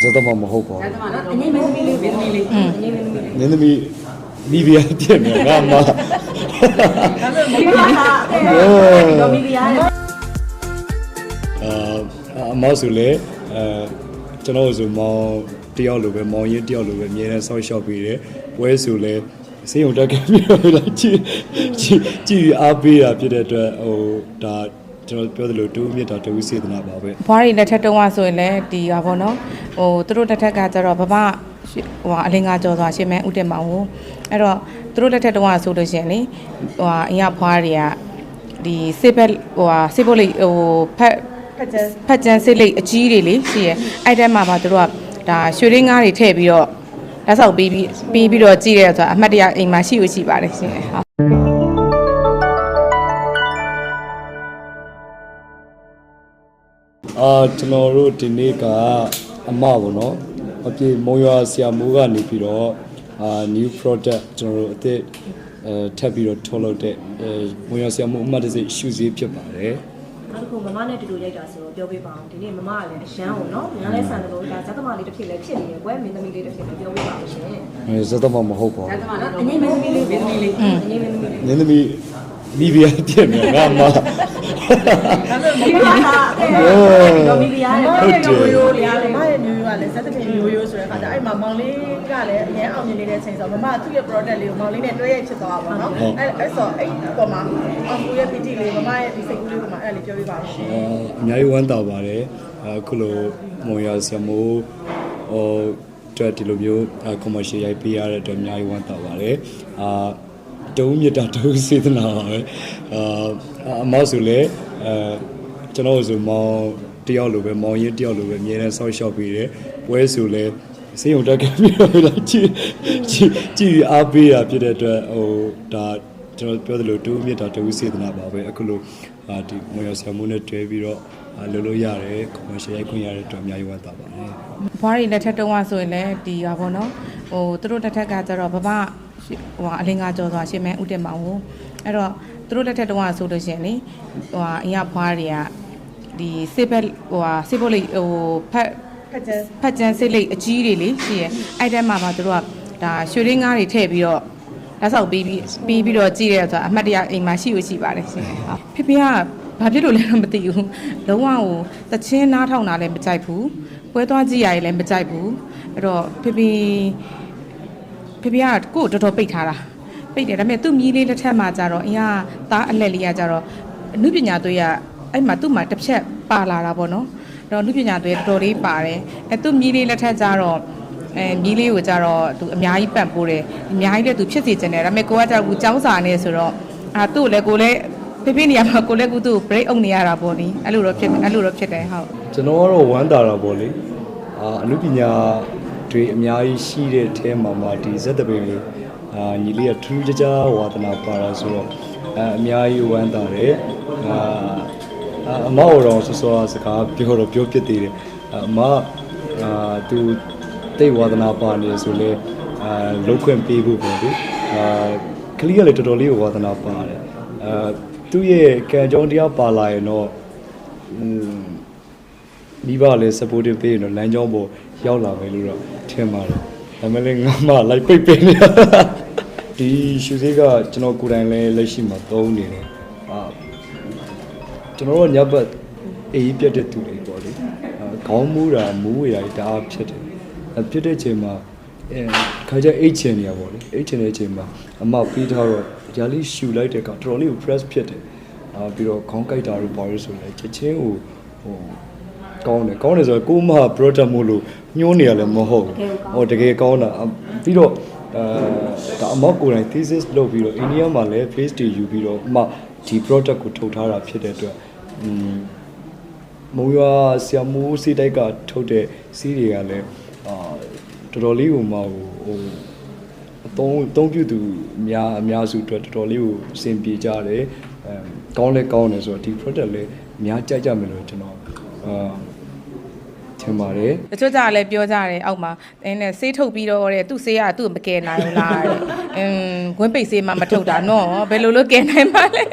ဇသမမဟုတ်ပါဘူးအငိမ့်မင်းသမီးလေးမင်းသမီးလေးမင်းသမီးမီဒီယာပြည့်နေငါမဒါဆိုမီဒီယာတော့မီဒီယာနဲ့အမောက်ဆိုလေကျွန်တော်ဆိုမောင်တယောက်လိုပဲမောင်ရင်တယောက်လိုပဲအမြဲတမ်းဆောက်ရှောက်ပြီးတယ်ပွဲဆိုလေစေးုံတက်ခဲ့ပြီးတော့ကြည်အားပေးတာဖြစ်တဲ့အတွက်ဟိုဒါကျွန်တော်ပြောသလိုတူမြတ်တာတူစေတနာပါပဲဘွားရီလက်ထက်တုံးကဆိုရင်လည်းဒီပါပေါ့နော်ဟိုသူတို့လက်ထက်ကကျတော့ဗမာဟိုအလင်းကကြော်သွားရှင်မန်းဦးတင်မောင်ကိုအဲ့တော့သူတို့လက်ထက်တုံးကဆိုလို့ရှင်လေဟိုအင်ရဘွားတွေကဒီစစ်ဘက်ဟိုစစ်ဘက်လေးဟိုဖက်ကျန်းစစ်လိတ်အကြီးတွေလေရှိရဲအဲ့တဲမှာပါသူတို့ကဒါရွှေရင်းငါးတွေထည့်ပြီးတော့လက်ဆောက်ပြီးပြီးတော့ကြည့်ရဲဆိုတာအမှတ်တရအိမ်မှာရှိလို့ရှိပါတယ်ရှင်ဟုတ်ကျွန်တော်တို့ဒီနေ့ကအမပေါ့နော်အပြေမုံရွာဆရာမိုးကနေပြီးတော့new product ကျွန်တော်တို့အသစ်ထပ်ပြီးတော့ထုတ်လုပ်တဲ့မုံရွာဆရာမိုးအမှတ်တစိရှူစည်းဖြစ်ပါတယ်နောက်တစ်ခုမမနဲ့တူတူရိုက်တာဆိုတော့ပြောပြပါအောင်ဒီနေ့မမကလည်းအရန်ကိုနော်ညာလဲဆန်တယ်လို့ဒါဇက်သမလေးတစ်ဖြစ်လဲဖြစ်နေရယ်ကွယ်မင်းသမီးလေးတစ်ဖြစ်လဲပြောပြပါအောင်ရှင်ဇက်သမမဟုတ်ပါဘူးအငိမ့်မင်းသမီးလေးမင်းသမီးလေးအငိမ့်မင်းသမီးလေးမင်းသမီးမီဒီယာပြည့်နေငါမဒါဆိုမီဒီယာတော့မီဒီယာနဲ့ရိုးရိုးလေးရတယ်မရဲ့မျိုးရိုးကလည်းဇက်တပင်မျိုးရိုးဆိုတဲ့ခါကျအဲ့မှာမောင်လေးကလည်းအရင်အောင်မြင်နေတဲ့အချိန်ဆိုမမသူ့ရဲ့ product လေးကိုမောင်လေးနဲ့တွဲရိုက်ဖြစ်သွားတာပေါ့နော်အဲ့ဆိုအဲ့ပေါ်မှာအောင်ကိုရဲ့ PT လေးမမရဲ့ဒီစိတ်ကူးလေးပေါ်မှာအဲ့လေးပြောပြပါဦးရှင်အများကြီးဝမ်းသာပါတယ်အခုလိုမုံရဆရာမိုးဟိုတက်ဒီလိုမျိုး commercial ရိုက်ပေးရတဲ့အတွက်အများကြီးဝမ်းသာပါတယ်တုံးမြတ်တာတုံးစေတနာပါပဲအမောက်ဆိုလေကျွန်တော်ဆိုမောင်တယောက်လိုပဲမောင်ရင်တယောက်လိုပဲအမြဲတမ်းဆောက်ရှောက်ပြီးတယ်ပွဲဆိုလေစေးုံတက်ခဲ့ပြီးတော့ကြည်အားပေးတာဖြစ်တဲ့အတွက်ဟိုဒါကျွန်တော်ပြောသလိုတူမြတ်တာတူစေတနာပါပဲအခုလိုဒီမွေရဆရာမိုးနဲ့တွဲပြီးတော့လုပ်လို့ရတယ် commercial ရိုက်ခွင့်ရတဲ့အတွက်အများကြီးဝမ်းသာပါတယ်ဘွားရီလက်ထက်တုံးကဆိုရင်လည်းဒီပါပေါ့နော်ဟိုသူတို့လက်ထက်ကကျတော့ဗမာဟိုအလင်းကကြော်သွားရှင်မန်းဦးတင်မောင်ကိုအဲ့တော့သူတို့လက်ထက်တုံးကဆိုလို့ရှင်လေဟိုအင်ရဘွားတွေကဒီစစ်ဘက်ဟိုစစ်ဘက်လေးဟိုဖက်ကျန်းစစ်လိတ်အကြီးတွေလေရှိရဲအဲ့တဲမှာပါသူတို့ကဒါရွှေရင်းငါးတွေထည့်ပြီးတော့လက်ဆောက်ပြီးပြီးတော့ကြည့်ရဲဆိုတာအမှတ်တရအိမ်မှာရှိလို့ရှိပါတယ်ရှင်ဟုတ်ဖေဖေကဘာဖြစ်လို့လဲတော့မသိဘူးလုံးဝဟိုတချင်းနားထောင်တာလည်းမကြိုက်ဘူးပွဲသွားကြည့်ရရင်လည်းမကြိုက်ဘူးအဲ့တော့ဖေဖေကကိုတော်တော်ပိတ်ထားတာပိတ်တယ်ဒါပေမဲ့သူ့မြီးလေးလက်ထက်မှာကြတော့အင်ကသားအလက်လေးကကြတော့အနုပညာသွေးကအဲ့မှာသူ့မှာတစ်ဖြက်ပါလာတာပေါ့နော်အဲ့တော့အနုပညာသွေးတော်တော်လေးပါတယ်အဲ့သူ့မြီးလေးလက်ထက်ကြတော့မြီးလေးကိုကြတော့သူအများကြီးပံ့ပိုးတယ်အများကြီးလည်းသူဖြစ်စေချင်တယ်ဒါပေမဲ့ကိုကကြတော့ကျောင်းစာနေဆိုတော့သူ့လည်းကိုလည်းဖေဖေနေရာမှာကိုလည်းသူ့ break အုပ်နေရတာပေါ့နိအဲ့လိုတော့ဖြစ်တယ်ဟုတ်ကျွန်တော်ကတော့ဝမ်းသာတာပေါ့လေအနုပညာတွေအများကြီးရှိတဲ့အဲမှာဒီဇက်တပင်လေးညီလေးကထူးခြားခြားဝါသနာပါတာဆိုတော့အများကြီးဝမ်းသာတယ်အမောက်တော်ဆောစကားပြောပြသေးတယ်အမသူတိတ်ဝါသနာပါနေဆိုလဲလောက်ခွင့်ပေးဖို့ပေါ့လေကလေးကလည်းတော်တော်လေးဝါသနာပါတယ်သူ့ရဲ့ကံကြောင်းတရားပါလာရင်တော့မိဘလည်း supportive ပေးရင်တော့လမ်းကြောင်းပေါ်ရောက်လာမယ်လို့တော့ထင်ပါတယ်ဒါပေမဲ့လည်းငါမှလိုက်ပိတ်ပေးနေဒီရှူသေးကကျွန်တော်ကိုယ်တိုင်လည်းလက်ရှိမှာသုံးနေတယ်ကျွန်တော်တို့ညဘက်အေးပြတ်တဲ့သူတွေပေါ့လေခေါင်းမူးတာမူးဝေတာဒါဖြစ်တယ်ဖြစ်တဲ့ချိန်မှာခါကျအိတ်ချင်နေရပေါ့လေအိတ်ချင်တဲ့အချိန်မှာအမပြီးထားတော့ဂျာလီရှူလိုက်တဲ့ကတော်တော်လေးကို press ဖြစ်တယ်ပြီးတော့ခေါင်းကိုက်တာတို့ပါလို့ဆိုလဲချက်ချင်းကိုဟိုကောင်းတယ်ဆိုတော့ကိုမ product မို့လို့ညှိုးနေရလည်းမဟုတ်ဘူးဟိုတကယ်ကောင်းတာပြီးတော့ဒါအမောက်ကိုယ်တိုင် thesis လုပ်ပြီးတော့အိန္ဒိယမှာလည်း face တွေယူပြီးတော့ဒီ product ကိုထုတ်ထားတာဖြစ်တဲ့အတွက်မုံရွာဆရာမိုးစီးတိုက်ကထုတ်တဲ့စီးတွေကလည်းတော်တော်လေးကိုဟိုအသုံးပြုသူအများစုအတွက်တော်တော်လေးကိုအဆင်ပြေကြတယ်ကောင်းတယ်ဆိုတော့ဒီ product လည်းအများကြိုက်ကြမယ်လို့ကျွန်တော်ထင်ပါတယ်တချို့ကြလည်းပြောကြတယ်အောက်မှာနဲ့ဆေးထုတ်ပြီးတော့တဲ့သူ့ဆေးကသူ့မကယ်နိုင်ဘူးလားတဲ့ဝင်းပိတ်ဆေးမှမထုတ်တာနော်ဘယ်လိုလုပ်ကယ်နိုင်မှာလဲ